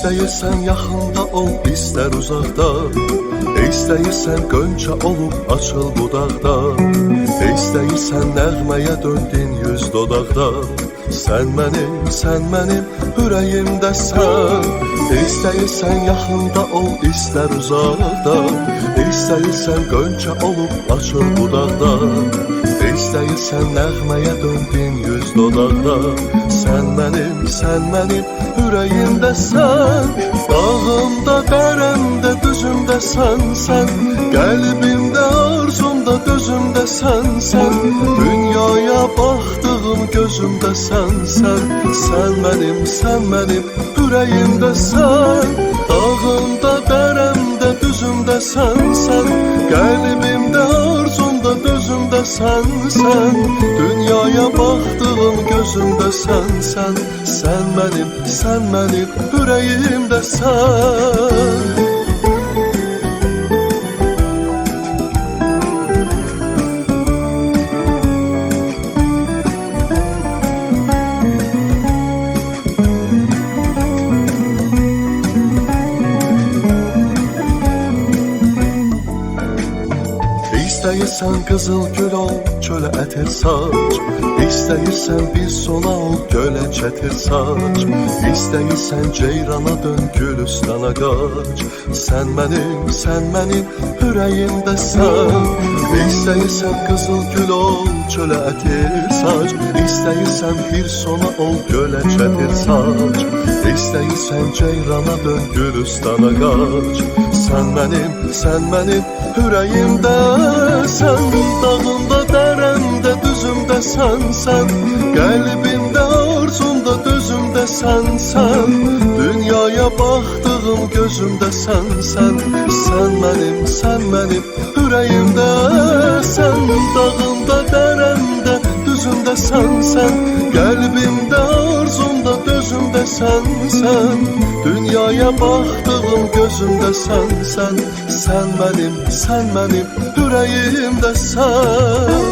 İstəyirsən yaxında ol, istər uzaqda. İstəyirsən qönçə olub açıl budaqda. İstəyirsən nəğməyə döndün yüz dodaqda. Sən mənim ürəyimdəsən. İstəyirsən yaxında ol, istər uzaqda. İstəyirsən qönçə olub açıl budaqda. İstəyirsən nəğməyə döndün yüz dodaqda. Sən mənim ürəyimdəsən. Dağımda, dərəmdə, düzümdəsən sən. Qəlbimdə, arzumda, gözümdəsən sən. Dünyaya baxdığım gözümdəsən sən. Sən mənim ürəyimdəsən. Dağımda, dərəmdə, düzümdəsən sən. Qəlbimdə, arzumda, gözümdəsən sən. Dünyaya baxdığım gözümdəsən sən. Sən mənim ürəyimdəsən. İstəyirsən qızıl gül ol, çölə ətir saç. İstəyirsən bir sona ol, gölə çətir saç. İstəyirsən ceyrana dön, gülüstana qaç. Sən mənim ürəyimdəsən. İstəyirsən qızıl gül ol, çölə ətir saç. İstəyirsən bir sona ol, gölə çətir saç. İstəyirsən ceyrana dön, gülüstana qaç. Sən mənim ürəyimdəsən. Dağımda, dərəmdə, düzümdəsən sən. Qəlbimdə, arzumda, dözümdəsən sən. Dünyaya baxdığım gözümdəsən sən. Sən mənim ürəyimdəsən. Dağımda, dərəmdə, düzümdəsən sən. Qəlbimdə, arzumda, dözümdəsən sən. Dünyaya baxdığım gözümdəsən sən. Sən mənim ürəyimdəsən.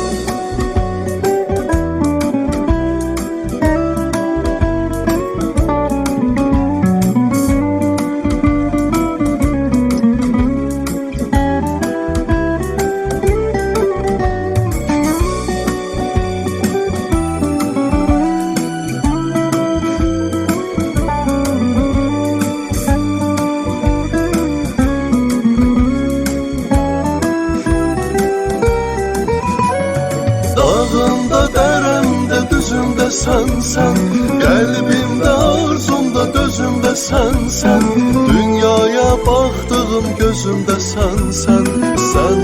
Dağımda, dərəmdə, düzümdəsən sən. Qəlbimdə, arzumda, dözümdəsən sən. Dünyaya baxdığım gözümdəsən sən. Sən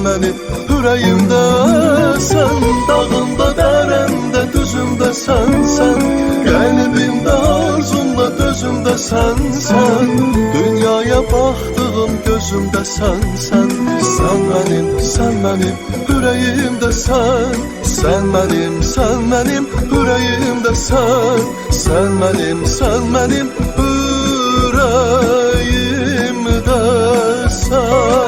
mənim ürəyimdəsən. Dağımda, dərəmdə, düzümdəsən sən. Qəlbimdə, arzumda, dözümdəsən sən. Dünyaya baxdığım gözümdəsən sən. Sən mənim ürəyimdəsən. Sən mənim ürəyimdəsən. Sən mənim ürəyimdəsən.